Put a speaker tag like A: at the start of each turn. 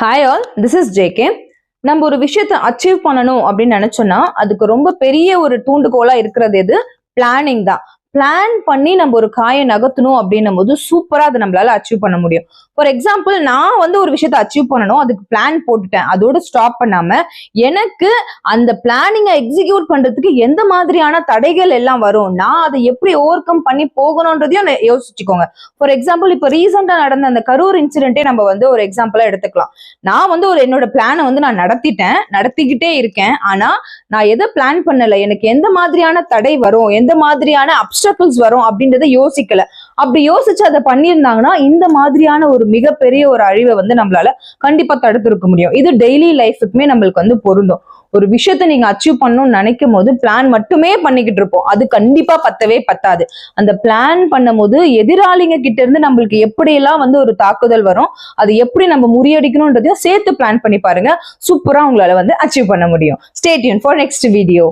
A: Hi all, this is JK. நம்ம ஒரு விஷயத்தை அச்சீவ் பண்ணணும் அப்படின்னு நினைச்சோம்னா அதுக்கு ரொம்ப பெரிய ஒரு தூண்டுகோலா இருக்கிறது எது? பிளானிங் தான். பிளான் பண்ணி நம்ம ஒரு காயை நகர்த்தணும் அப்படின்னும் போது சூப்பரா அதை நம்மளால அச்சீவ் பண்ண முடியும். ஃபார் எக்ஸாம்பிள், நான் ஒரு விஷயத்த அச்சீவ் பண்ணணும், அதுக்கு பிளான் போட்டுட்டேன். அதோட ஸ்டாப் பண்ணாம எனக்கு அந்த பிளானிங்கை எக்ஸிக்யூட் பண்றதுக்கு எந்த மாதிரியான தடைகள் எல்லாம் வரும், நான் அதை எப்படி ஓவர் கம் பண்ணி போகணும்ன்றதையும் யோசிச்சுக்கோங்க. ஃபார் எக்ஸாம்பிள், இப்போ ரீசெண்டா நடந்த அந்த கரூர் இன்சிடென்ட்டே நம்ம ஒரு எக்ஸாம்பிளா எடுத்துக்கலாம். நான் என்னோட பிளானை நான் நடத்திக்கிட்டே இருக்கேன். ஆனா நான் எதை பிளான் பண்ணல, எனக்கு எந்த மாதிரியான தடை வரும், எந்த மாதிரியான அப்டக்கிள்ஸ் வரும் அப்படின்றத யோசிக்கல. அப்படி யோசிச்சு அதை பண்ணியிருந்தாங்கன்னா இந்த மாதிரியான ஒரு மிகப்பெரிய ஒரு அழிவை நம்மளால கண்டிப்பா தடுத்திருக்க முடியும். இது டெய்லி லைஃபுக்குமே நம்மளுக்கு பொருந்தும். ஒரு விஷயத்த நீங்க அச்சீவ் பண்ணணும்னு நினைக்கும் போது பிளான் மட்டுமே பண்ணிக்கிட்டு இருப்போம், அது கண்டிப்பா பத்தவே பத்தாது. அந்த பிளான் பண்ணும் போது எதிராளிங்க கிட்ட இருந்து நம்மளுக்கு எப்படியெல்லாம் ஒரு தாக்குதல் வரும், அது எப்படி நம்ம முறியடிக்கணும்ன்றதையும் சேர்த்து பிளான் பண்ணி பாருங்க. சூப்பரா உங்களால அச்சீவ் பண்ண முடியும். Stay tune for next video.